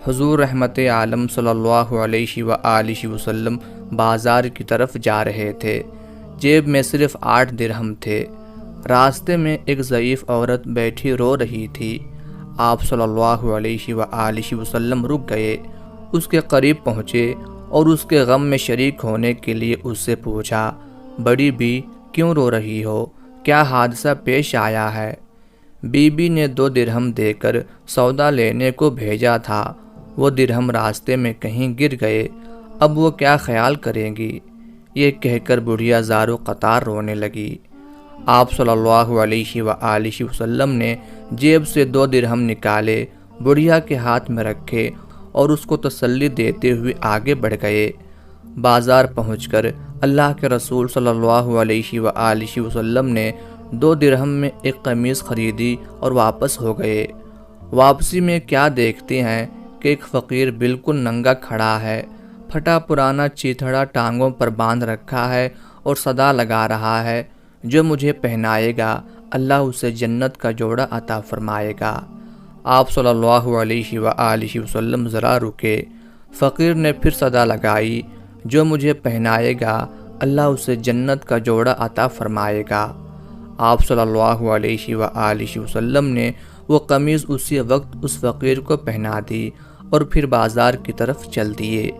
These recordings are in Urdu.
حضور رحمت عالم صلی اللہ علیہ وآلہ وسلم بازار کی طرف جا رہے تھے۔ جیب میں صرف 8 درہم تھے۔ راستے میں ایک ضعیف عورت بیٹھی رو رہی تھی۔ آپ صلی اللہ علیہ وآلہ وسلم رک گئے، اس کے قریب پہنچے اور اس کے غم میں شریک ہونے کے لیے اس سے پوچھا، بڑی بی کیوں رو رہی ہو؟ کیا حادثہ پیش آیا ہے؟ بی بی نے 2 درہم دے کر سودا لینے کو بھیجا تھا، وہ درہم راستے میں کہیں گر گئے، اب وہ کیا خیال کریں گی؟ یہ کہہ کر بڑھیا زارو قطار رونے لگی۔ آپ صلی اللہ علیہ وآلہ وسلم نے جیب سے 2 درہم نکالے، بڑھیا کے ہاتھ میں رکھے اور اس کو تسلی دیتے ہوئے آگے بڑھ گئے۔ بازار پہنچ کر اللہ کے رسول صلی اللہ علیہ وآلہ وسلم نے 2 درہم میں ایک قمیص خریدی اور واپس ہو گئے۔ واپسی میں کیا دیکھتے ہیں کہ ایک فقیر بالکل ننگا کھڑا ہے، پھٹا پرانا چیتھڑا ٹانگوں پر باندھ رکھا ہے اور صدا لگا رہا ہے، جو مجھے پہنائے گا اللہ اسے جنت کا جوڑا عطا فرمائے گا۔ آپ صلی اللہ علیہ وآلہ وسلم ذرا رکے، فقیر نے پھر صدا لگائی، جو مجھے پہنائے گا اللہ اسے جنت کا جوڑا عطا فرمائے گا۔ آپ صلی اللہ علیہ وآلہ وسلم نے وہ قمیض اسی وقت اس فقیر کو پہنا دی اور پھر بازار کی طرف چل دیے۔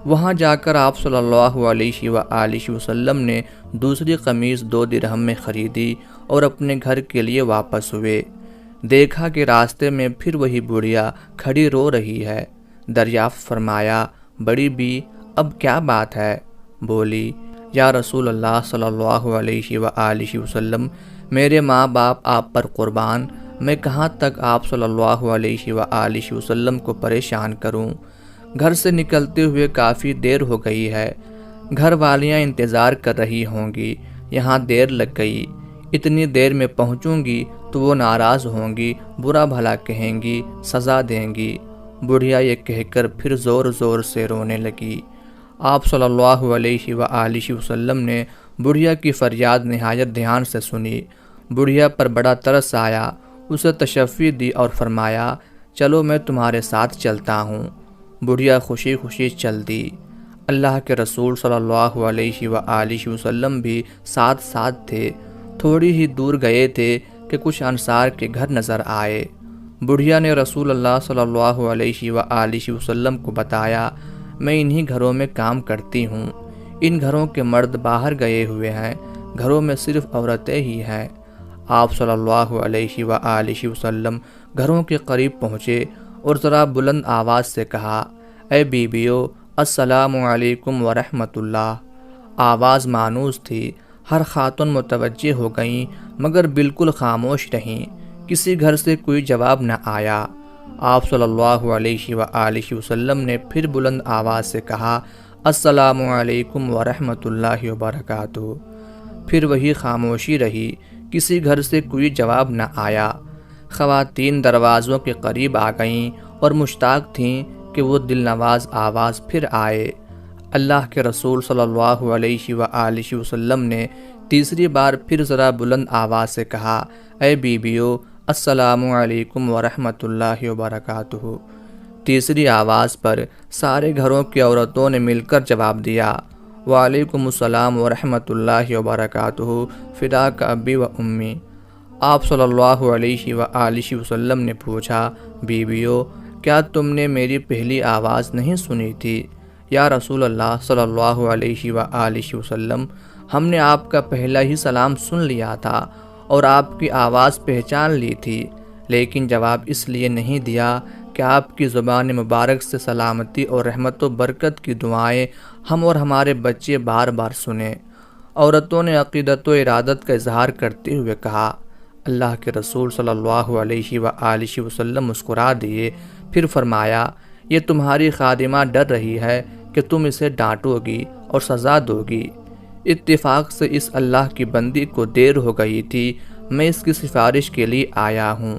وہاں جا کر آپ صلی اللہ علیہ وآلہ وسلم نے دوسری قمیض 2 درہم میں خریدی اور اپنے گھر کے لیے واپس ہوئے۔ دیکھا کہ راستے میں پھر وہی بڑھیا کھڑی رو رہی ہے۔ دریافت فرمایا، بڑی بی اب کیا بات ہے؟ بولی، یا رسول اللہ صلی اللہ علیہ وآلہ وسلم، میرے ماں باپ آپ پر قربان، میں کہاں تک آپ صلی اللہ علیہ وآلہ وسلم کو پریشان کروں؟ گھر سے نکلتے ہوئے کافی دیر ہو گئی ہے، گھر والیاں انتظار کر رہی ہوں گی، یہاں دیر لگ گئی، اتنی دیر میں پہنچوں گی تو وہ ناراض ہوں گی، برا بھلا کہیں گی، سزا دیں گی۔ بڑھیا یہ کہہ کر پھر زور زور سے رونے لگی۔ آپ صلی اللہ علیہ وآلہ وسلم نے بڑھیا کی فریاد نہایت دھیان سے سنی۔ بڑھیا پر بڑا ترس آیا، اسے تشفی دی اور فرمایا، چلو میں تمہارے ساتھ چلتا ہوں۔ بڑھیا خوشی خوشی چل دی۔ اللہ کے رسول صلی اللہ علیہ وآلہ وسلم بھی ساتھ ساتھ تھے۔ تھوڑی ہی دور گئے تھے کہ کچھ انصار کے گھر نظر آئے۔ بڑھیا نے رسول اللہ صلی اللہ علیہ وآلہ وسلم کو بتایا، میں انہی گھروں میں کام کرتی ہوں، ان گھروں کے مرد باہر گئے ہوئے ہیں، گھروں میں صرف عورتیں ہی ہیں۔ آپ صلی اللہ علیہ وآلہ وسلم گھروں کے قریب پہنچے اور ذرا بلند آواز سے کہا، اے بیویو، السلام علیکم ورحمۃ اللہ۔ آواز مانوس تھی، ہر خاتون متوجہ ہو گئیں، مگر بالکل خاموش رہیں، کسی گھر سے کوئی جواب نہ آیا۔ آپ صلی اللہ علیہ وآلہ وسلم نے پھر بلند آواز سے کہا، السلام علیکم ورحمۃ اللہ وبرکاتہ۔ پھر وہی خاموشی رہی، کسی گھر سے کوئی جواب نہ آیا۔ خواتین دروازوں کے قریب آ گئیں اور مشتاق تھیں کہ وہ دل نواز آواز پھر آئے۔ اللہ کے رسول صلی اللہ علیہ وآلہ وسلم نے تیسری بار پھر ذرا بلند آواز سے کہا، اے بیویو، السلام علیکم ورحمۃ اللہ وبرکاتہ۔ تیسری آواز پر سارے گھروں کی عورتوں نے مل کر جواب دیا، وعلیکم السلام ورحمۃ اللہ وبرکاتہ، فداک ابی و امی۔ آپ صلی اللہ علیہ وآلہ وسلم نے پوچھا، بیویو، کیا تم نے میری پہلی آواز نہیں سنی تھی؟ یا رسول اللہ صلی اللہ علیہ وآلہ وسلم، ہم نے آپ کا پہلا ہی سلام سن لیا تھا اور آپ کی آواز پہچان لی تھی، لیکن جواب اس لیے نہیں دیا کہ آپ کی زبان مبارک سے سلامتی اور رحمت و برکت کی دعائیں ہم اور ہمارے بچے بار بار سنیں۔ عورتوں نے عقیدت و ارادت کا اظہار کرتے ہوئے کہا۔ اللہ کے رسول صلی اللہ علیہ وآلہ وسلم مسکرا دیے، پھر فرمایا، یہ تمہاری خادمہ ڈر رہی ہے کہ تم اسے ڈانٹو گی اور سزا دو گی۔ اتفاق سے اس اللہ کی بندی کو دیر ہو گئی تھی، میں اس کی سفارش کے لیے آیا ہوں۔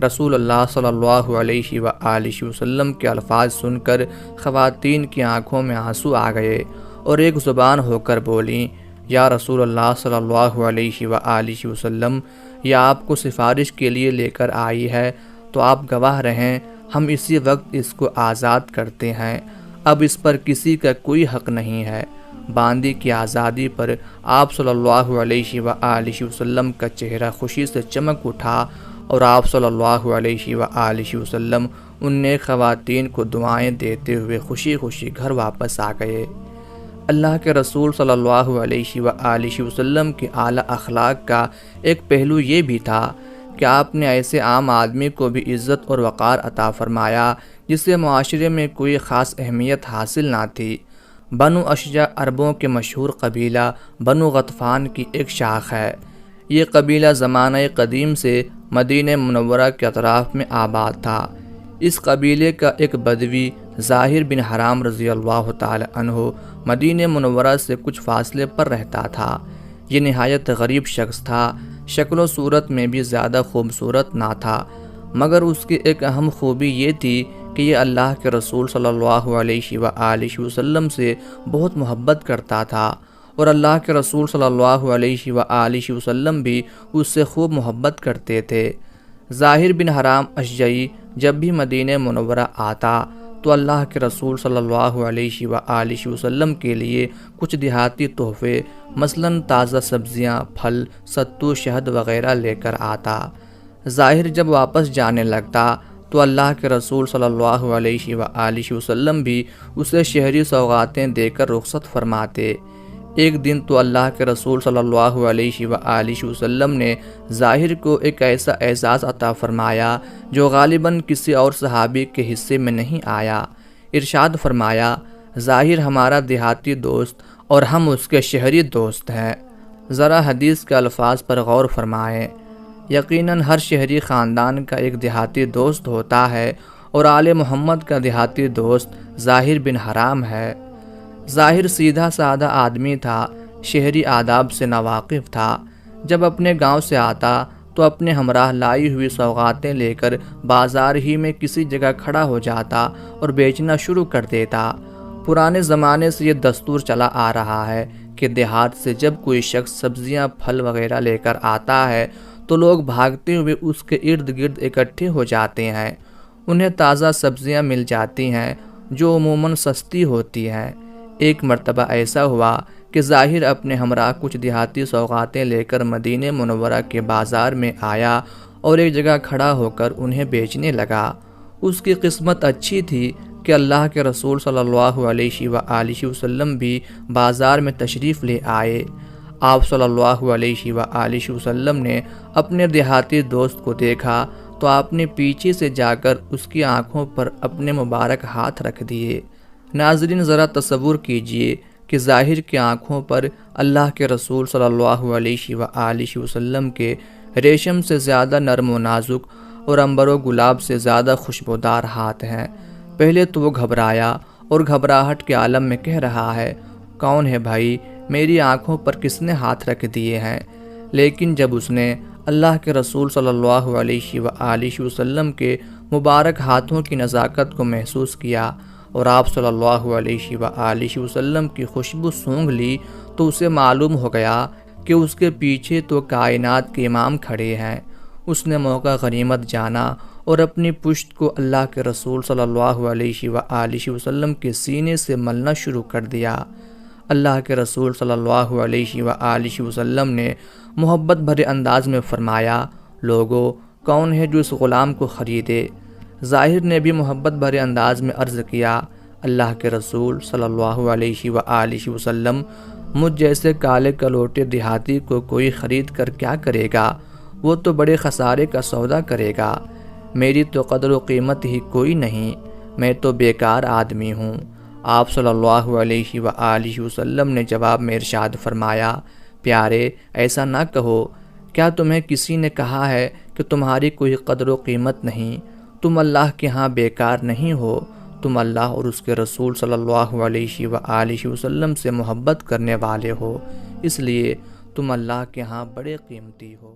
رسول اللہ صلی اللہ علیہ وآلہ وسلم کے الفاظ سن کر خواتین کی آنکھوں میں آنسو آ گئے اور ایک زبان ہو کر بولیں، یا رسول اللہ صلی اللہ علیہ وآلہ وسلم، یہ آپ کو سفارش کے لیے لے کر آئی ہے، تو آپ گواہ رہیں، ہم اسی وقت اس کو آزاد کرتے ہیں، اب اس پر کسی کا کوئی حق نہیں ہے۔ باندی کی آزادی پر آپ صلی اللہ علیہ وآلہ وسلم کا چہرہ خوشی سے چمک اٹھا اور آپ صلی اللہ علیہ وآلہ وسلم ان نیک خواتین کو دعائیں دیتے ہوئے خوشی خوشی گھر واپس آ گئے۔ اللہ کے رسول صلی اللہ علیہ وآلہ وسلم کے اعلیٰ اخلاق کا ایک پہلو یہ بھی تھا کہ آپ نے ایسے عام آدمی کو بھی عزت اور وقار عطا فرمایا جسے معاشرے میں کوئی خاص اہمیت حاصل نہ تھی۔ بنو اشجع عربوں کے مشہور قبیلہ بنو غطفان کی ایک شاخ ہے۔ یہ قبیلہ زمانہ قدیم سے مدینہ منورہ کے اطراف میں آباد تھا۔ اس قبیلے کا ایک بدوی ظاہر بن حرام رضی اللہ تعالی عنہ مدینہ منورہ سے کچھ فاصلے پر رہتا تھا۔ یہ نہایت غریب شخص تھا، شکل و صورت میں بھی زیادہ خوبصورت نہ تھا، مگر اس کی ایک اہم خوبی یہ تھی کہ یہ اللہ کے رسول صلی اللہ علیہ وآلہ وسلم سے بہت محبت کرتا تھا، اور اللہ کے رسول صلی اللہ علیہ وآلہ وسلم بھی اس سے خوب محبت کرتے تھے۔ ظاہر بن حرام اشجعی جب بھی مدینہ منورہ آتا تو اللہ کے رسول صلی اللہ علیہ وآلہ وسلم کے لیے کچھ دیہاتی تحفے مثلاً تازہ سبزیاں، پھل، ستو، شہد وغیرہ لے کر آتا۔ ظاہر جب واپس جانے لگتا تو اللہ کے رسول صلی اللہ علیہ وآلہ وسلم بھی اسے شہری سوغاتیں دے کر رخصت فرماتے۔ ایک دن تو اللہ کے رسول صلی اللہ علیہ وآلہ وسلم نے ظاہر کو ایک ایسا اعزاز عطا فرمایا جو غالباً کسی اور صحابی کے حصے میں نہیں آیا۔ ارشاد فرمایا، ظاہر ہمارا دیہاتی دوست اور ہم اس کے شہری دوست ہیں۔ ذرا حدیث کے الفاظ پر غور فرمائیں۔ یقیناً ہر شہری خاندان کا ایک دیہاتی دوست ہوتا ہے، اور آل محمد کا دیہاتی دوست ظاہر بن حرام ہے۔ ظاہر سیدھا سادہ آدمی تھا، شہری آداب سے ناواقف تھا۔ جب اپنے گاؤں سے آتا تو اپنے ہمراہ لائی ہوئی سوغاتیں لے کر بازار ہی میں کسی جگہ کھڑا ہو جاتا اور بیچنا شروع کر دیتا۔ پرانے زمانے سے یہ دستور چلا آ رہا ہے کہ دیہات سے جب کوئی شخص سبزیاں، پھل وغیرہ لے کر آتا ہے تو لوگ بھاگتے ہوئے اس کے ارد گرد اکٹھے ہو جاتے ہیں۔ انہیں تازہ سبزیاں مل جاتی ہیں جو عموماً سستی ہوتی ہیں۔ ایک مرتبہ ایسا ہوا کہ ظاہر اپنے ہمراہ کچھ دیہاتی سوغاتیں لے کر مدینہ منورہ کے بازار میں آیا اور ایک جگہ کھڑا ہو کر انہیں بیچنے لگا۔ اس کی قسمت اچھی تھی کہ اللہ کے رسول صلی اللہ علیہ وآلہ وسلم بھی بازار میں تشریف لے آئے۔ آپ صلی اللہ علیہ وآلہ وسلم نے اپنے دیہاتی دوست کو دیکھا تو آپ نے پیچھے سے جا کر اس کی آنکھوں پر اپنے مبارک ہاتھ رکھ دیے۔ ناظرین ذرا تصور کیجئے کہ ظاہر کی آنکھوں پر اللہ کے رسول صلی اللہ علیہ وآلہ وسلم کے ریشم سے زیادہ نرم و نازک اور عنبر و گلاب سے زیادہ خوشبودار ہاتھ ہیں۔ پہلے تو وہ گھبرایا اور گھبراہٹ کے عالم میں کہہ رہا ہے، کون ہے بھائی، میری آنکھوں پر کس نے ہاتھ رکھ دیے ہیں؟ لیکن جب اس نے اللہ کے رسول صلی اللہ علیہ وآلہ وسلم کے مبارک ہاتھوں کی نزاکت کو محسوس کیا اور آپ صلی اللہ علیہ وآلہ وسلم کی خوشبو سونگھ لی تو اسے معلوم ہو گیا کہ اس کے پیچھے تو کائنات کے امام کھڑے ہیں۔ اس نے موقع غنیمت جانا اور اپنی پشت کو اللہ کے رسول صلی اللہ علیہ وآلہ وسلم کے سینے سے ملنا شروع کر دیا۔ اللہ کے رسول صلی اللہ علیہ وآلہ وسلم نے محبت بھرے انداز میں فرمایا، لوگو، کون ہے جو اس غلام کو خریدے؟ ظاہر نے بھی محبت بھرے انداز میں عرض کیا، اللہ کے رسول صلی اللہ علیہ وآلہ وسلم، مجھ جیسے کالے کلوٹے دیہاتی کو کوئی خرید کر کیا کرے گا؟ وہ تو بڑے خسارے کا سودا کرے گا۔ میری تو قدر و قیمت ہی کوئی نہیں، میں تو بیکار آدمی ہوں۔ آپ صلی اللہ علیہ وآلہ وسلم نے جواب میں ارشاد فرمایا، پیارے، ایسا نہ کہو۔ کیا تمہیں کسی نے کہا ہے کہ تمہاری کوئی قدر و قیمت نہیں؟ تم اللہ کے ہاں بیکار نہیں ہو، تم اللہ اور اس کے رسول صلی اللہ علیہ وآلہ وسلم سے محبت کرنے والے ہو، اس لیے تم اللہ کے ہاں بڑے قیمتی ہو۔